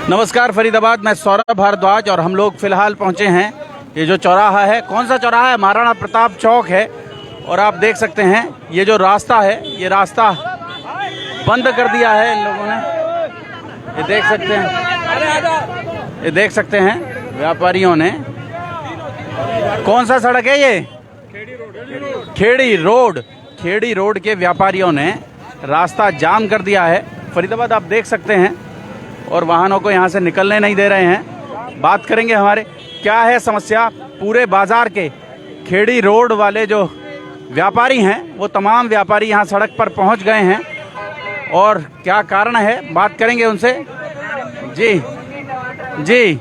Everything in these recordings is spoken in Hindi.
नमस्कार फरीदाबाद, मैं सौरभ भारद्वाज और हम लोग फिलहाल पहुंचे हैं। ये जो चौराहा है, कौन सा चौराहा है? महाराणा प्रताप चौक है। और आप देख सकते हैं ये जो रास्ता है, ये रास्ता बंद कर दिया है इन लोगों ने। ये देख सकते हैं व्यापारियों ने। कौन सा सड़क है ये? खेड़ी रोड के व्यापारियों ने रास्ता जाम कर दिया है। फरीदाबाद आप देख सकते हैं, और वाहनों को यहाँ से निकलने नहीं दे रहे हैं। बात करेंगे हमारे क्या है समस्या पूरे बाजार के। खेड़ी रोड वाले जो व्यापारी हैं, वो तमाम व्यापारी यहाँ सड़क पर पहुँच गए हैं, और क्या कारण है बात करेंगे उनसे। जी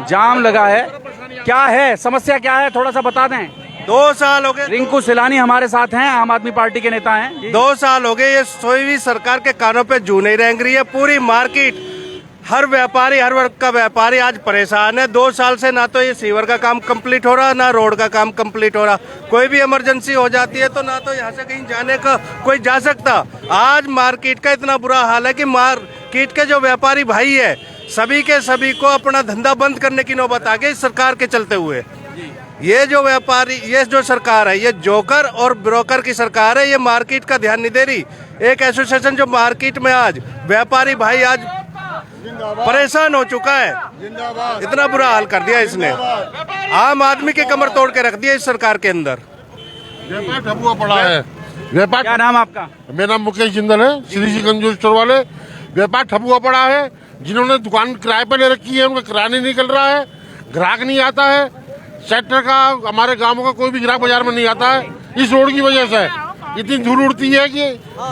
जाम लगा है, क्या है समस्या, क्या है थोड़ा सा बता दें। 2 साल हो गए। रिंकू सिलानी हमारे साथ हैं, आम आदमी पार्टी के नेता हैं। 2 साल हो गए ये सोई सरकार के कानों पे जू नहीं रेंग रही है। पूरी मार्केट, हर व्यापारी, हर वर्ग का व्यापारी आज परेशान है। 2 साल से ना तो ये सीवर का काम कंप्लीट हो रहा, ना रोड का काम कंप्लीट हो रहा। कोई भी इमरजेंसी हो जाती है तो ना तो यहाँ से कहीं जाने का कोई जा सकता। आज मार्केट का इतना बुरा हाल है कि मार्केट के जो व्यापारी भाई है, सभी के सभी को अपना धंधा बंद करने की नौबत आ गई इस सरकार के चलते हुए। ये जो व्यापारी, ये जो सरकार है, ये जोकर और ब्रोकर की सरकार है। ये मार्केट का ध्यान नहीं दे रही। एक एसोसिएशन जो मार्केट में आज व्यापारी भाई आज परेशान हो चुका है। इतना बुरा हाल कर दिया इसने, आम आदमी के कमर तोड़ के रख दिया इस सरकार के अंदर। व्यापार ठप पड़ा है। व्यापार, क्या नाम आपका? मेरा नाम मुकेश जिंदल है, श्री जी कंजूस स्टोर वाले। व्यापार ठप हुआ पड़ा है। जिन्होंने दुकान किराए पे ले रखी है, उनका किराया नहीं निकल रहा है, ग्राहक नहीं आता है। सेक्टर का, हमारे गांव का कोई भी ग्राहक बाजार में नहीं आता है इस रोड की वजह से। इतनी धूल उड़ती है कि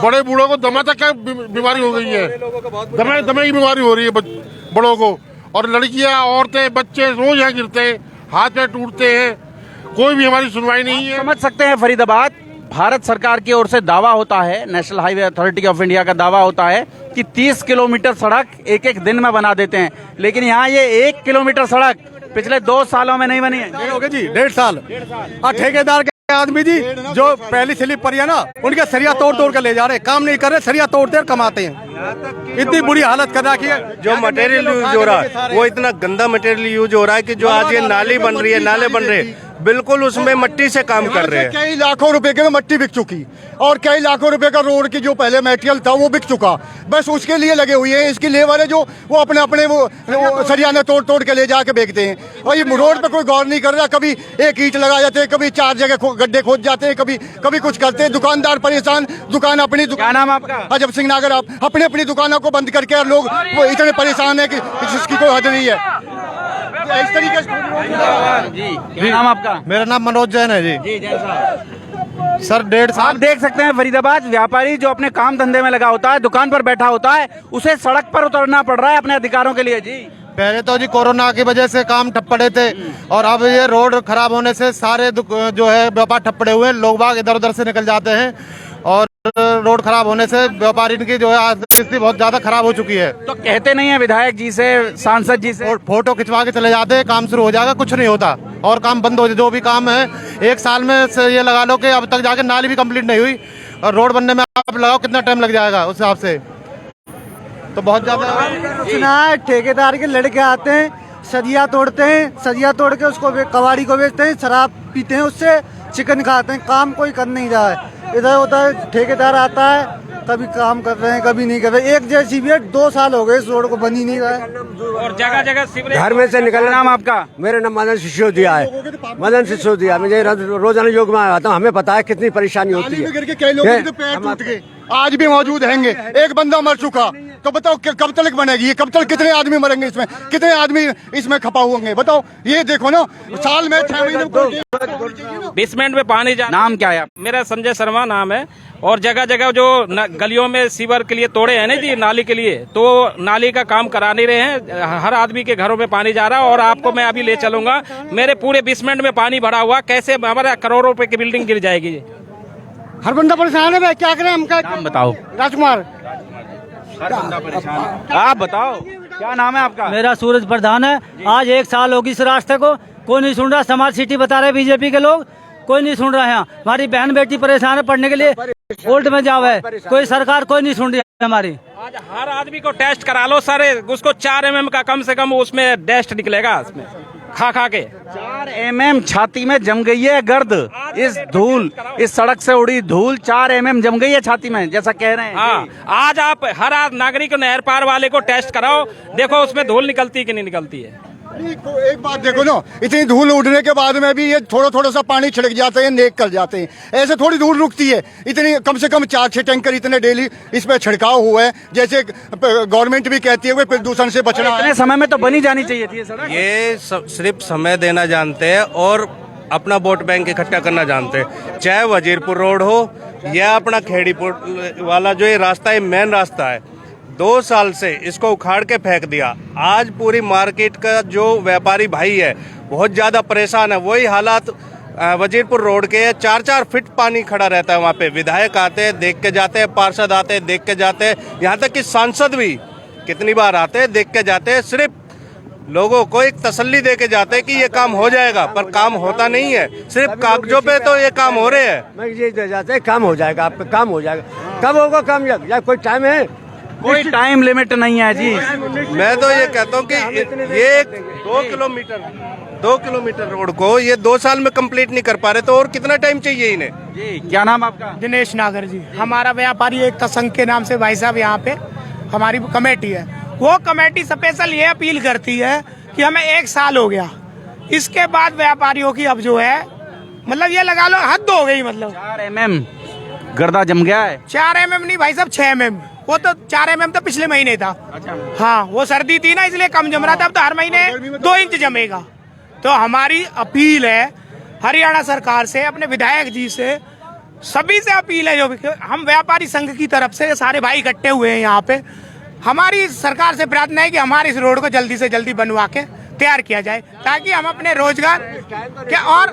बड़े बूढ़ों को दमा तक का बीमारी हो गई है। दमे की बीमारी हो रही है बड़ों को, और लड़कियां, औरतें, बच्चे रोज यहाँ गिरते हैं, हाथ पैर टूटते हैं। कोई भी हमारी सुनवाई नहीं है। समझ सकते हैं फरीदाबाद, भारत सरकार की ओर से दावा होता है, national highway authority of India का दावा होता है कि 30 किलोमीटर सड़क एक दिन में बना देते हैं, लेकिन यहाँ ये 1 किलोमीटर सड़क पिछले 2 सालों में नहीं बनी है। हो गए जी 1.5 साल। और ठेकेदार के आदमी जी जो पहली स्लिप पर है ना, उनके सरिया तोड़ कर ले जा रहे, काम नहीं कर रहे, सरिया तोड़ते और कमाते हैं। इतनी बुरी हालत कर रखी है। जो मटेरियल यूज हो रहा है वो इतना गंदा मटेरियल यूज हो रहा है कि जो आज ये नाली बन रही है, नाले बन रहे हैं, बिल्कुल उसमें मट्टी से काम कर रहे हैं। कई लाखों रुपए की मट्टी बिक चुकी, और कई लाखों रुपए का रोड की जो पहले मटेरियल था वो बिक चुका। बस उसके लिए लगे हुए हैं। इसके लिए वाले जो वो अपने वो सरिया ने तोड़ के ले जाके बेचते हैं, और ये रोड पे कोई गौर नहीं कर रहा। कभी एक ईंट लगा जाते हैं, कभी 4 जगह गड्ढे खोद जाते हैं, कभी कुछ करते हैं। दुकानदार परेशान, दुकान क्या नाम आपका? अजब सिंह नागर। आप अपनी दुकानों को बंद करके लोग वो इतने परेशान है कि इसकी कोई हद नहीं है। इस तरीके से जी, क्या नाम आपका? मेरा नाम मनोज जैन है जी। जैन साहब, सर 1.5 साल। आप देख सकते हैं फरीदाबाद, व्यापारी जो अपने काम धंधे में लगा होता है, दुकान पर बैठा होता है, उसे सड़क पर उतरना पड़ रहा है अपने अधिकारों के लिए। जी, पहले तो जी कोरोना की वजह से काम ठप पड़े थे, और अब ये रोड खराब होने से सारे जो है व्यापार ठप पड़े हुए हैं। लोग बाग इधर उधर से निकल जाते हैं, और रोड खराब होने से व्यापारी की जो है स्थिति बहुत ज्यादा खराब हो चुकी है। तो कहते नहीं है विधायक जी से, सांसद जी से, फोटो खिंचवा के चले जाते हैं, काम शुरू हो जाएगा, कुछ नहीं होता, और काम बंद हो जाए। जो भी काम है 1 साल में से ये लगा लो कि अब तक जाके नाली भी कंप्लीट नहीं हुई, और रोड बनने में आप लगाओ कितना टाइम लग जाएगा उस हिसाब से, तो बहुत ज्यादा। सुना है ठेकेदार के लड़के आते हैं, सरिया तोड़ते हैं, सरिया तोड़ के उसको कबाड़ी को बेचते हैं, शराब पीते हैं, उससे चिकन खाते हैं। काम कोई कर नहीं रहा है। इधर उधर ठेकेदार आता है, कभी काम कर रहे हैं, कभी नहीं कर रहे। एक जैसी भी है, 2 साल हो गए इस रोड को बन ही नहीं रहा है, और जगह जगह घर में से निकलना। नाम आपका? मेरा नाम मदन सिसोदिया है। मदन सिसोदिया, मुझे रोजाना योग में आता हूँ, हमें पता है कितनी परेशानी होती है। कई लोगों के पैर टूट गए, आज भी मौजूद हैंगे। एक बंदा मर चुका, तो बताओ कब तक बनेगी ये? कब तक कितने आदमी मरेंगे इसमें? कितने आदमी इसमें खपा होंगे? बताओ, ये देखो ना, साल में 6 महीने बेसमेंट में पानी जा। नाम क्या है? मेरा संजय शर्मा नाम है। और जगह जगह जो गलियों में सीवर के लिए तोड़े हैं ना जी, नाली के लिए, तो नाली का काम करा नहीं रहे हैं। हर आदमी के घरों में पानी जा रहा है, और आपको मैं अभी ले चलूंगा। मेरे पूरे बेसमेंट में पानी भरा हुआ, कैसे हमारा करोड़ों रुपए की बिल्डिंग गिर जाएगी। हर बंदा परेशान है भाई, क्या करें हम? नाम बताओ। राजकुमार। आप बताओ, क्या नाम है आपका? मेरा सूरज प्रधान है। आज 1 साल होगी इस रास्ते को, कोई नहीं सुन रहा। स्मार्ट सिटी बता रहे बीजेपी के लोग, कोई नहीं सुन रहा है। यहाँ हमारी बहन बेटी परेशान है पढ़ने के लिए। कोर्ट में जावे, कोई सरकार कोई नहीं सुन रही हमारी। आज हर आदमी को टेस्ट करा लो सर, उसको 4 mm का कम से कम उसमें डस्ट निकलेगा, उसमें खा के 4 mm छाती में जम गई है गर्द। इस धूल, इस सड़क से उड़ी धूल 4 mm जम गई है छाती में, जैसा कह रहे हैं। हाँ, आज आप हर नागरिक नहर पार वाले को टेस्ट कराओ, देखो उसमें धूल निकलती है कि नहीं निकलती है। एक बात देखो ना, इतनी धूल उड़ने के बाद में भी ये थोड़ा सा पानी छिड़क जाते हैं, नेक कर जाते हैं। ऐसे थोड़ी धूल रुकती है। इतनी कम से कम 4-6 टैंकर इतने डेली इस पे छिड़काव हुआ है, जैसे गवर्नमेंट भी कहती है प्रदूषण से बचना है। इतने समय में तो बनी जानी चाहिए थी ये सड़क। ये सिर्फ समय देना जानते हैं और अपना वोट बैंक इकट्ठा करना जानते हैं। चाहे वजीरपुर रोड हो या अपना खेड़ीपुर वाला जो ये रास्ता है, मेन रास्ता है, 2 साल से इसको उखाड़ के फेंक दिया। आज पूरी मार्केट का जो व्यापारी भाई है बहुत ज्यादा परेशान है। वही हालात वजीरपुर रोड के 4-4 फीट पानी खड़ा रहता है वहाँ पे। विधायक आते हैं, देख के जाते हैं, पार्षद आते हैं, देख के जाते हैं, यहाँ तक कि सांसद भी कितनी बार आते हैं, देख के जाते हैं। सिर्फ लोगों को एक तसल्ली दे के जाते हैं कि ये काम हो जाएगा, पर काम होता नहीं है। सिर्फ कागजों पे तो ये काम हो रहे हैं। मैं ये दे जाते हैं, काम हो जाएगा, आपका काम हो जाएगा। कब होगा काम? या कोई टाइम है? कोई टाइम लिमिट नहीं है जी। मैं तो ये कहता हूँ कि ये 2 किलोमीटर रोड को ये 2 साल में कंप्लीट नहीं कर पा रहे, तो और कितना टाइम चाहिए इन्हें? जी, क्या नाम आपका? दिनेश नागर जी। हमारा व्यापारी एकता संघ के नाम से भाई साहब यहाँ पे हमारी कमेटी है। वो कमेटी स्पेशल ये अपील करती है कि हमें 1 साल हो गया, इसके बाद व्यापारियों की अब जो है मतलब ये लगा लो हद हो गई। मतलब 4 mm गर्दा जम गया है। 4 mm नहीं भाई साहब, 6 mm। वो तो 4 mm तो पिछले महीने था। हाँ, वो सर्दी थी ना इसलिए कम जम रहा था। अब तो हर महीने 2 इंच जमेगा। तो हमारी अपील है हरियाणा सरकार से, अपने विधायक जी से, सभी से अपील है। जो हम व्यापारी संघ की तरफ से सारे भाई इकट्ठे हुए हैं यहाँ पे, हमारी सरकार से प्रार्थना है कि हमारे इस रोड को जल्दी से जल्दी बनवा के तैयार किया जाए, ताकि हम अपने रोजगार के और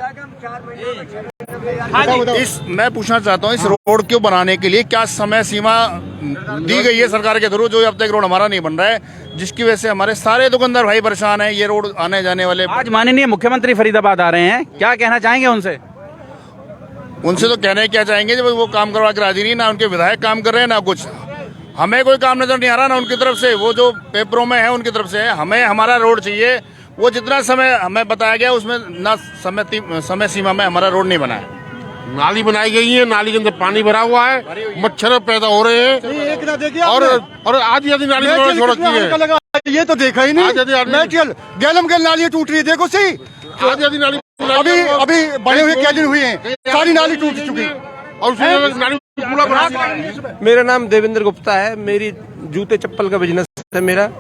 मैं पूछना चाहता हूँ, इस रोड को बनाने के लिए क्या समय सीमा दी गई है सरकार के थ्रू? जो अब तक रोड हमारा नहीं बन रहा है, जिसकी वजह से हमारे सारे दुकानदार भाई परेशान हैं। ये रोड आने जाने वाले, आज माननीय मुख्यमंत्री फरीदाबाद आ रहे हैं, क्या कहना चाहेंगे उनसे? उनसे तो कहने क्या चाहेंगे जब वो काम करवा के राजी नहीं, ना उनके विधायक काम कर रहे हैं, ना कुछ। हमें कोई काम नजर नहीं आ रहा, ना उनकी तरफ से, वो जो पेपरों में है उनकी तरफ से है। हमें हमारा रोड चाहिए, वो जितना समय हमें बताया गया उसमें ना समय सीमा में हमारा रोड नहीं बना है। नाली बनाई गई है, नाली के अंदर पानी भरा हुआ है, मच्छर पैदा हो रहे हैं। और आधी आधी नाली छोड़ रखी है। ये तो देखा ही नहीं। मेटेरियल गैलम नाली टूट रही है, देखो सही। आधी आधी नाली अभी बने हुए क्या दिन हुए हैं, सारी नाली टूट चुकी है। और उसमें नाली पूरा बना। मेरा नाम देवेंद्र गुप्ता है, मेरी जूते चप्पल का बिजनेस है मेरा।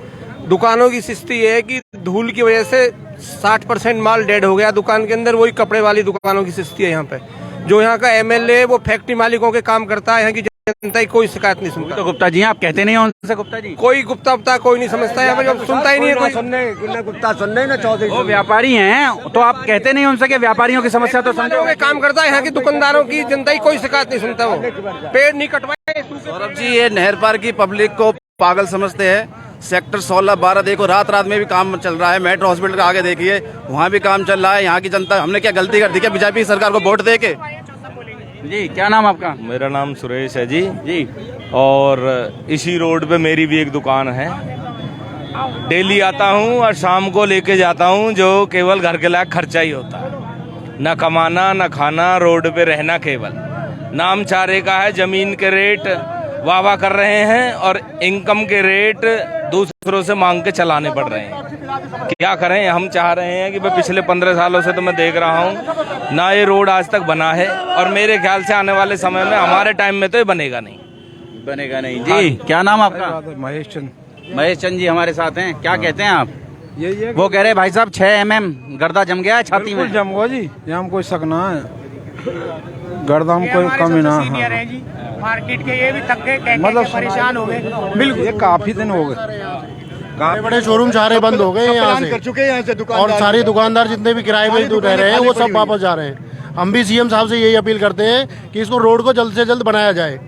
दुकानों की स्थिति है कि धूल की वजह से 60% माल डेड हो गया दुकान के अंदर। वही कपड़े वाली दुकानों की स्थिति है यहाँ पे। जो यहाँ का एमएलए वो फैक्ट्री मालिकों के काम करता है, यहाँ की जनता की कोई शिकायत नहीं सुनता। तो गुप्ता जी आप कहते नहीं हो उनसे? गुप्ता जी कोई गुप्ता कोई नहीं समझता है, जब सुनता ही नहीं है कोई। गुप्ता सुनने ना चौधरी, वो व्यापारी हैं, तो आप कहते नहीं उनसे कि व्यापारियों की समस्या तो समझो। काम करता है यहाँ की दुकानदारों की, जनता की कोई शिकायत नहीं सुनता। वो पेड़ नहीं कटवाए। सौरभ जी, ये नहर पार की पब्लिक को पागल समझते हैं। सेक्टर 16-12 देखो, रात में भी काम चल रहा है। मेट्रो हॉस्पिटल के आगे देखिए, वहाँ भी काम चल रहा है। यहाँ की जनता, हमने क्या गलती कर दी क्या बीजेपी सरकार को वोट दे के? जी, क्या नाम आपका? मेरा नाम सुरेश है जी। जी, और इसी रोड पे मेरी भी एक दुकान है। डेली आता हूँ और शाम को लेके जाता हूँ, जो केवल घर के लायक खर्चा ही होता है। न कमाना न खाना, रोड पे रहना केवल नाम चारे का है। जमीन के रेट वाह कर रहे हैं और इनकम के रेट दूसरों से मांग के चलाने पड़ रहे हैं। क्या करें? हम चाह रहे हैं कि पिछले 15 सालों से तो मैं देख रहा हूँ ना ये रोड आज तक बना है, और मेरे ख्याल से आने वाले समय में, हमारे टाइम में तो ये बनेगा नहीं। जी, क्या नाम आपका? महेश चंद। महेश चंद जी हमारे साथ हैं, क्या कहते हैं आप? वो कह रहे भाई साहब 6 mm गर्दा जम गया है छाती में। जम गया जी, यहाँ कोई शक ना है, गर्दा में कोई कमी ना है। मार्केट के ये भी थक गए, मतलब परेशान हो गए। बिल्कुल, ये काफी दिन हो गए। काफी बड़े शोरूम सारे बंद हो गए यहाँ से, कर चुके हैं यहाँ से और सारे दुकानदार जितने भी किराए पे रह रहे हैं वो सब वापस जा रहे हैं। हम भी सीएम साहब से यही अपील करते हैं कि इसको रोड को जल्द से जल्द बनाया जाए,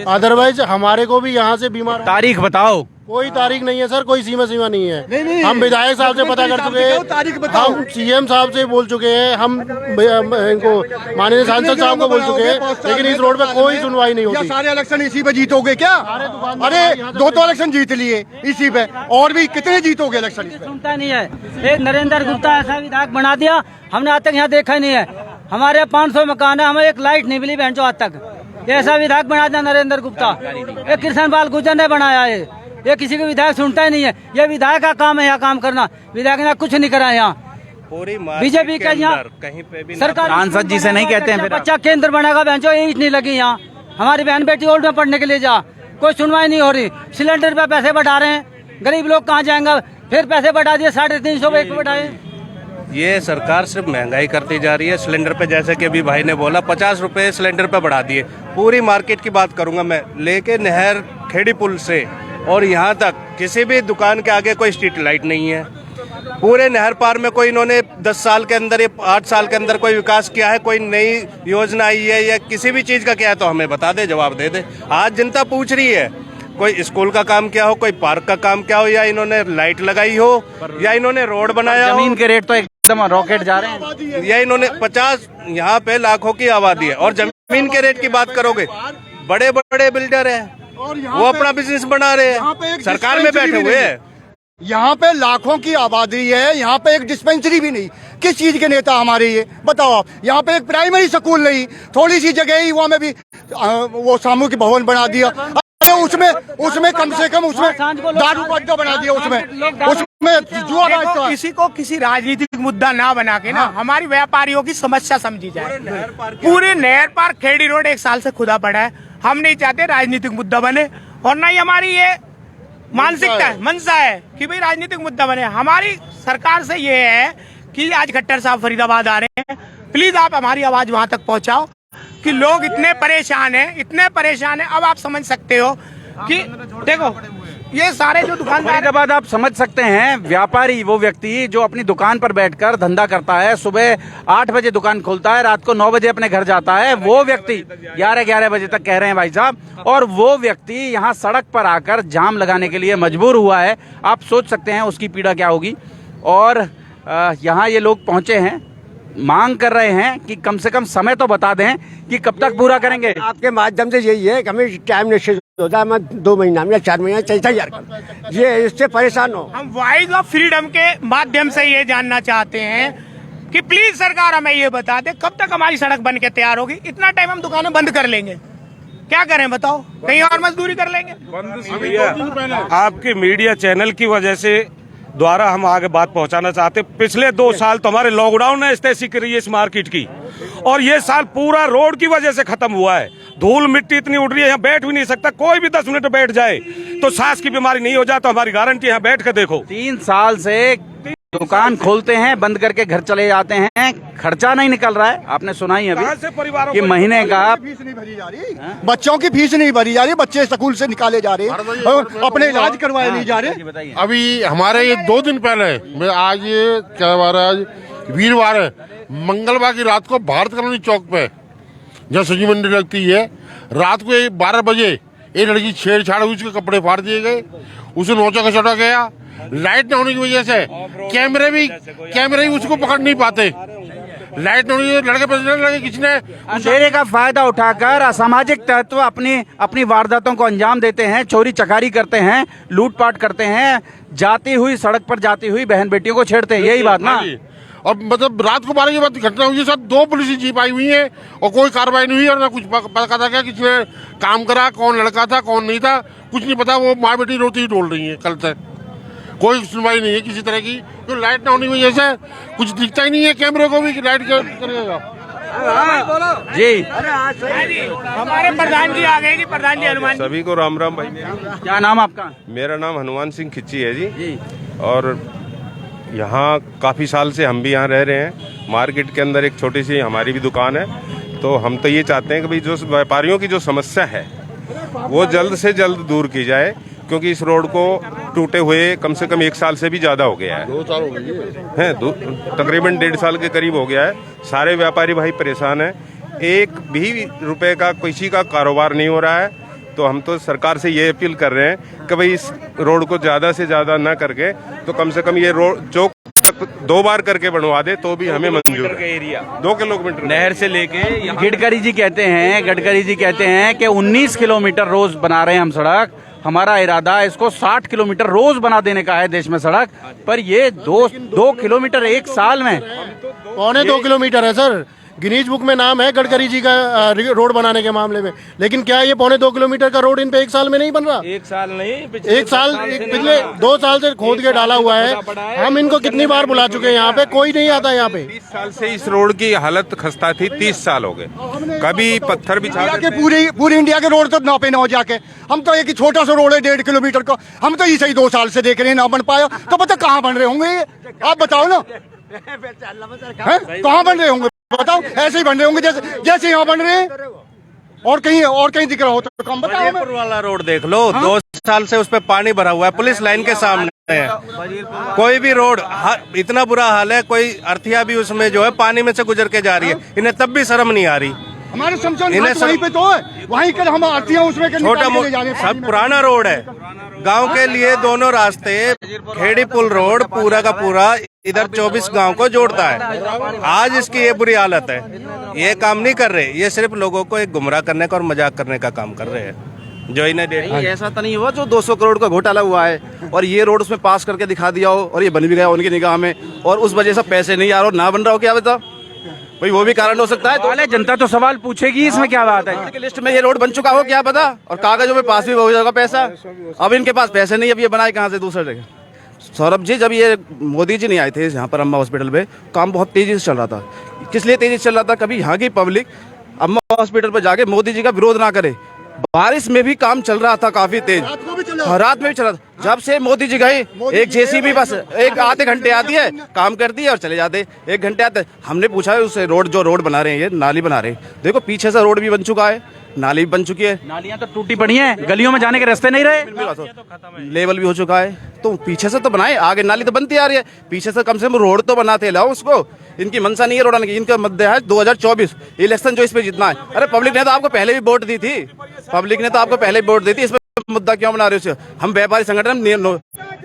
अदरवाइज हमारे को भी यहाँ से बीमार। तारीख बताओ कोई तारीख नहीं है सर, कोई सीमा नहीं है। नहीं, हम विधायक साहब से पता कर चुके हैं, तारीख बताओ। हम सीएम साहब से बोल चुके हैं, हम इनको माननीय सांसद साहब को बोल चुके हैं, लेकिन इस रोड पे कोई सुनवाई नहीं होती। सारे इलेक्शन इसी पे जीतोगे क्या? अरे 2 इलेक्शन जीत लिए इसी पे, और भी कितने जीतोगे इलेक्शन? सुनता नहीं है। एक नरेंद्र गुप्ता ऐसा विधायक बना दिया, हमने आज तक यहाँ देखा ही नहीं है। हमारे 500 मकान है, हमें एक लाइट नहीं मिली बहन जो आज तक। ऐसा विधायक बना दिया नरेंद्र गुप्ता। एक कृष्ण पाल गुर्जर ने बनाया है। ये किसी को विधायक सुनता ही नहीं है। ये विधायक का काम है यहाँ काम करना, विधायक ने कुछ नहीं करा यहाँ। पूरी बीजेपी का यहाँ कहीं पे भी सरकार सांसद जी से नहीं कहते हैं फिर आप? बच्चा केंद्र बनेगा बहन जो ईंट नहीं लगी यहाँ। हमारी बहन बेटी ओल्ड में पढ़ने के लिए जा, कोई सुनवाई नहीं हो रही। सिलेंडर पे पैसे बढ़ा रहे हैं, गरीब लोग कहाँ जाएंगे? फिर पैसे बढ़ा दिए, 350 पे एक बढ़ाए। ये सरकार सिर्फ महंगाई करती जा रही है। सिलेंडर पे जैसे कि अभी भाई ने बोला 50 रुपए सिलेंडर पे बढ़ा दिए। पूरी मार्केट की बात करूंगा मैं, लेके नहर खेड़ी पुल से और यहाँ तक किसी भी दुकान के आगे कोई स्ट्रीट लाइट नहीं है। पूरे नहर पार में कोई इन्होंने 10 साल के अंदर या 8 साल के अंदर कोई विकास किया है, कोई नई योजना आई है या किसी भी चीज का क्या है तो हमें बता दे, जवाब दे दे। आज जनता पूछ रही है कोई स्कूल का काम क्या हो, कोई पार्क का काम क्या हो, या इन्होंने लाइट लगाई हो, या इन्होंने रोड बनाया हो। जमीन के रेट तो एकदम रॉकेट जा रहे हैं। या इन्होंने 50 यहाँ पे लाखों की आबादी है और जमीन के रेट की बात करोगे, बड़े बड़े बिल्डर है वो अपना बिजनेस बना रहे हैं, सरकार में बैठे हुए हैं। यहाँ पे लाखों की आबादी है, यहाँ पे एक डिस्पेंसरी भी नहीं। किस चीज के नेता हमारे ये बताओ आप? यहाँ पे एक प्राइमरी स्कूल नहीं, थोड़ी सी जगह ही वहाँ में भी वो सामूहिक भवन बना दिया। अरे उसमें कम से कम उसमें दारू अड्डा बना दिया, उसमें जुआ। किसी को किसी राजनीतिक मुद्दा ना बना के ना हमारी व्यापारियों की समस्या समझी जाए। पूरे नहर पार खेड़ी रोड 1 साल से खुदा पड़ा है। हम नहीं चाहते राजनीतिक मुद्दा बने, और ना ही हमारी ये मानसिकता है, मंशा है कि भाई राजनीतिक मुद्दा बने। हमारी सरकार से ये है कि आज खट्टर साहब फरीदाबाद आ रहे हैं, प्लीज आप हमारी आवाज वहां तक पहुंचाओ कि लोग इतने परेशान हैं। अब आप समझ सकते हो कि देखो ये सारे जो दुकानदार, फरीदाबाद आप समझ सकते हैं, व्यापारी वो व्यक्ति जो अपनी दुकान पर बैठकर धंधा करता है, सुबह 8 बजे दुकान खोलता है, रात को 9 बजे अपने घर जाता है, वो व्यक्ति 11 बजे तक कह रहे हैं भाई साहब, और वो व्यक्ति यहाँ सड़क पर आकर जाम लगाने के लिए मजबूर हुआ है। आप सोच सकते हैं उसकी पीड़ा क्या होगी। और यहाँ ये लोग पहुंचे हैं, मांग कर रहे हैं कि कम से कम समय तो बता दें कि कब तक पूरा करेंगे। आपके माध्यम से यही है कि हमें टाइम निश्चित होता है, मैं 2 महीना में या 4 महीना चाहिए, ये इससे परेशान हो। हम वॉइस ऑफ फ्रीडम के माध्यम से ये जानना चाहते हैं कि प्लीज सरकार हमें ये बता दे कब तक हमारी सड़क बन के तैयार होगी। इतना टाइम हम दुकानें बंद कर लेंगे, क्या करें बताओ? कहीं और मजदूरी कर लेंगे। आपके मीडिया चैनल की वजह से द्वारा हम आगे बात पहुंचाना चाहते। पिछले 2 साल तो हमारे लॉकडाउन ने स्थिति करी है इस मार्केट की, और ये साल पूरा रोड की वजह से खत्म हुआ है। धूल मिट्टी इतनी उड़ रही है, यहाँ बैठ भी नहीं सकता कोई भी। 10 मिनट बैठ जाए तो सांस की बीमारी नहीं हो जाए, तो हमारी गारंटी यहाँ बैठ के देखो। 3 साल से दुकान खोलते हैं, बंद करके घर चले जाते हैं, खर्चा नहीं निकल रहा है। आपने सुना ही अभी कि महीने का फीस नहीं भरी जा रही, बच्चों की फीस नहीं भरी जा रही, बच्चे स्कूल से निकाले जा रहे हैं और अपने इलाज करवाए नहीं जा रहे। अभी हमारे ये 2 दिन पहले, आज ये क्या बार है, आज वीरवार है, मंगलवार की रात को भारत कॉलोनी चौक पे जहाँ सब्जी मंडी लगती है, रात को 12 बजे एक लड़की छेड़छाड़ हुई, उसके कपड़े फाड़ दिए गए, उसे नोचा खसोटा गया। लाइट न होने की वजह से कैमरे भी उसको पकड़ नहीं पाते। लाइट न होने की लड़के किसी ने अंधेरे का फायदा उठाकर असामाजिक तत्व अपनी वारदातों को अंजाम देते हैं, चोरी चकारी करते हैं, लूटपाट करते हैं, जाती हुई सड़क पर जाती हुई बहन बेटियों को छेड़ते हैं। यही बात ना। और मतलब रात को 12 के बाद घटना हुई है, सब 2 पुलिस जीप आई हुई है और कोई कार्रवाई नहीं हुई, और ना कुछ पता था क्या किसी ने काम करा, कौन लड़का था कौन नहीं था, कुछ नहीं पता। वो माँ बेटी रोती ही डोल रही है, कल तक कोई सुनवाई नहीं है किसी तरह की। तो लाइट ना होने की वजह से कुछ दिखता ही नहीं है कैमरे को भी कि लाइट क्या करेगा। जी हमारे प्रधान जी आ गए जी, प्रधान जी हनुमान। सभी को राम राम भाई। क्या नाम आपका? मेरा नाम हनुमान सिंह खिच्ची है जी। और यहाँ काफ़ी साल से हम भी यहाँ रह रहे हैं। मार्केट के अंदर एक छोटी सी हमारी भी दुकान है, तो हम तो ये चाहते हैं कि भाई जो व्यापारियों की जो समस्या है वो जल्द से जल्द दूर की जाए, क्योंकि इस रोड को टूटे हुए कम से कम 1 साल से भी ज़्यादा हो गया है। 2 साल हो गए हैं, तकरीबन 1.5 साल के करीब हो गया है। सारे व्यापारी भाई परेशान हैं, 1 भी रुपए का किसी का कारोबार नहीं हो रहा है। तो हम तो सरकार से ये अपील कर रहे हैं कि भाई इस रोड को ज़्यादा से ज़्यादा ना करके तो कम से कम ये रोड चौक तक 2 बार करके बनवा दे तो भी हमें मंजूर है। एरिया 2 किलोमीटर नहर से लेके गडकरी जी कहते हैं कि 19 किलोमीटर रोज बना रहे हैं हम सड़क। हमारा इरादा इसको 60 किलोमीटर रोज बना देने का है देश में सड़क, पर ये 2 किलोमीटर एक साल में 2.25 किलोमीटर है सर। गिनीज बुक में नाम है गडकरी जी का रोड बनाने के मामले में, लेकिन क्या ये 2.25 किलोमीटर का रोड इन पे 1 साल में नहीं बन रहा? 1 साल नहीं, पिछले 2 साल से खोद के डाला हुआ है। हम इनको कितनी बार बुला चुके हैं, यहाँ पे कोई नहीं आता। यहाँ पे 30 साल से इस रोड की हालत खस्ता थी, 30 साल हो गए। कभी पत्थर बिछा के पूरी इंडिया के रोड तो नापे ना हो जाके, हम तो एक छोटा सा रोड है 1.5 किलोमीटर का, हम तो इसे ही 2 साल से देख रहे हैं, ना बन पाया। तो पता कहाँ बन रहे होंगे ये, आप बताओ ना, कहाँ बन रहे होंगे बताओ? ऐसे ही बन रहे होंगे जैसे यहाँ बन रहे हैं, और कहीं दिख रहा हो तो कम बताओ। बजीरपुर वाला रोड देख लो, 2 साल से उस पे पानी भरा हुआ है, पुलिस लाइन के सामने है। कोई भी रोड इतना बुरा हाल है, कोई अर्थिया भी उसमें जो है पानी में से गुजर के जा रही है, इन्हें तब भी शर्म नहीं आ रही। हमारे वहीं पे तो है, वहीं कर हम आरतियां उसमें छोटा सब पुराना रोड है। गांव के लिए दोनों रास्ते, खेड़ी पुल रोड पूरा का पूरा इधर 24 गांव को जोड़ता है। आज इसकी ये बुरी हालत है, ये काम नहीं कर रहे, ये सिर्फ लोगों को एक गुमराह करने का और मजाक करने का काम कर रहे हैं। जो इन्हें ऐसा तो नहीं हुआ जो 200 करोड़ का घोटाला हुआ है और ये रोड उसमें पास करके दिखा दिया हो और ये बन भी गया उनकी निगाह में, और उस वजह से पैसे नहीं आ रहे, ना बन रहा हो, क्या बता भाई? वो भी कारण हो सकता है। तो जनता तो सवाल पूछेगी, इसमें क्या बात है? की लिस्ट में ये रोड बन चुका हो, क्या पता, और कागजों में पास भी हो जाएगा पैसा। अब इनके पास पैसे नहीं, अब ये बनाए कहाँ से दूसरे जगह? सौरभ जी, जब ये मोदी जी नहीं आए थे यहाँ पर अम्मा हॉस्पिटल में, काम बहुत तेजी से चल रहा था। किस लिए तेजी से चल रहा था? कभी यहाँ की पब्लिक अम्मा हॉस्पिटल पर जाके मोदी जी का विरोध ना करे। बारिश में भी काम चल रहा था काफी तेज, रात में भी चला था। जब से मोदी जी गए, एक जेसीबी बस एक आधे घंटे आती है, काम करती है और चले जाते, 1 घंटे आते। हमने पूछा है उससे, रोड बना रहे हैं, ये नाली बना रहे हैं, देखो पीछे से रोड भी बन चुका है, नाली भी बन चुकी है, नालियां तो टूटी पड़ी हैं, गलियों में जाने के रास्ते नहीं रहे, लेवल भी हो चुका है। तो पीछे से तो बनाए, आगे नाली तो बनती आ रही है, पीछे से कम से कम रोड तो बनाते लाओ उसको। इनकी मंशा नहीं है रोड बनाने की, इनका मध्य है 2024 इलेक्शन जो इस पे जीतना है। अरे पब्लिक ने तो आपको पहले भी वोट दी थी, इस पे मुद्दा क्यों बना रहे हो? हम व्यापारी संगठन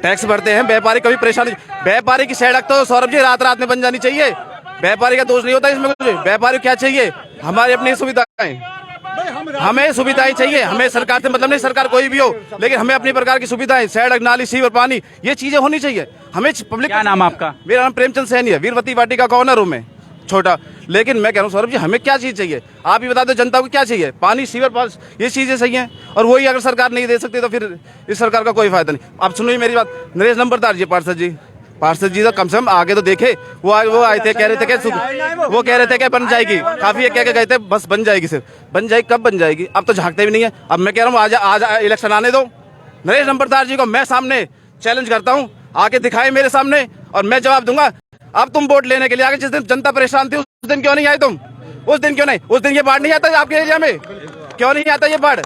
टैक्स भरते हैं, व्यापारी कभी परेशानी, व्यापारी की सड़क तो सौरभ जी रात में बन जानी चाहिए। व्यापारी का दोष नहीं होता इसमें कुछ। व्यापारी क्या चाहिए? हमारी अपनी सुविधाएं, हमें सुविधाएं चाहिए, हमें सरकार से मतलब नहीं, सरकार कोई भी हो, लेकिन हमें अपनी प्रकार की सुविधाएं, सड़क, नाली, सीवर, पानी, ये चीजें होनी चाहिए हमें। पब्लिक, क्या नाम आपका? मेरा नाम प्रेमचंद सैनी है, वीरवती वाटिका का ऑनर हूं मैं, छोटा। लेकिन मैं कह रहा हूँ सौरभ जी, हमें क्या चीज चाहिए? आप ही बता दो जनता को क्या चाहिए? पानी, सीवर, पास, ये चीजें सही हैं, और वही अगर सरकार नहीं दे सकती तो फिर इस सरकार का कोई फायदा नहीं। आप सुनो मेरी बात, नरेश नंबरदार जी, पार्षद जी तो कम से कम आगे तो देखे। वो आए थे, कह रहे थे कि बन जाएगी, काफी कह के गए थे बस बन जाएगी, सिर्फ बन जाएगी। कब बन जाएगी? अब तो झांकते भी नहीं है। अब मैं कह रहा हूँ आज इलेक्शन आने दो, नरेश नंबरदार जी को मैं सामने चैलेंज करता हूँ, आके दिखाए मेरे सामने और मैं जवाब दूंगा। अब तुम वोट लेने के लिए आगे, जिस दिन जनता परेशान थी उस दिन क्यों नहीं आए तुम? उस दिन क्यों नहीं? उस दिन ये बाढ़ नहीं आता आपके एरिया में? क्यों नहीं आता ये बाढ़?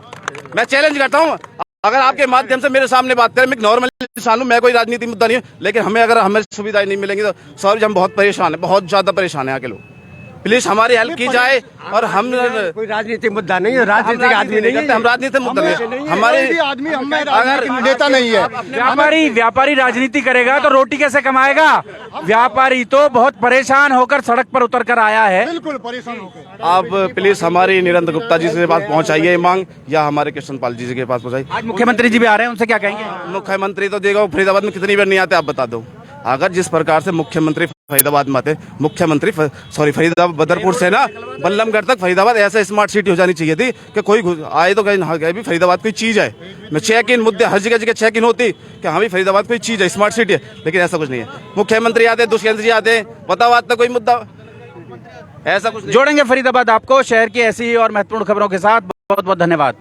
मैं चैलेंज करता हूँ, अगर आपके माध्यम से मेरे सामने बात करें, मैं नॉर्मल इंसान हूं, मैं कोई राजनीति मुद्दा नहीं हूं, लेकिन हमें सुविधाएं नहीं मिलेंगी तो सौरभ जी हम बहुत परेशान है, बहुत ज्यादा परेशान है। यहाँ के लोग प्लीज हमारी हेल्प की जाए। और हम कोई राजनीतिक मुद्दा नहीं है, राजनीतिक आदमी नहीं है, हम राजनीतिक मुद्दा नहीं, हमारे आदमी, अगर नेता नहीं है। व्यापारी राजनीति करेगा तो रोटी कैसे कमाएगा? व्यापारी तो बहुत परेशान होकर सड़क पर उतर कर आया है, बिल्कुल परेशान होकर। आप प्लीज हमारी निरंतर गुप्ता जी से बात पहुंचाइए मांग, या हमारे कृष्णपाल जी के पास पहुंचाइए। आज मुख्यमंत्री जी भी आ रहे हैं, उनसे क्या कहेंगे? मुख्यमंत्री तो देखो फरीदाबाद में कितनी बार नहीं आते, आप बता दो। अगर जिस प्रकार से मुख्यमंत्री फरीदाबाद में आते, फरीदाबाद बदरपुर से ना बल्लमगढ़ तक फरीदाबाद ऐसा स्मार्ट सिटी हो जानी चाहिए थी कि कोई आए तो कहीं भी फरीदाबाद कोई चीज है। मैं चेक इन मुद्दे हर जगह चेक इन होती कि हाँ भी फरीदाबाद कोई चीज है, स्मार्ट सिटी है, लेकिन ऐसा कुछ नहीं है। मुख्यमंत्री आते, दुष्यंत जी आते, बताओ आज तक कोई मुद्दा ऐसा कुछ। जोड़ेंगे फरीदाबाद आपको शहर की ऐसी और महत्वपूर्ण खबरों के साथ। बहुत बहुत धन्यवाद।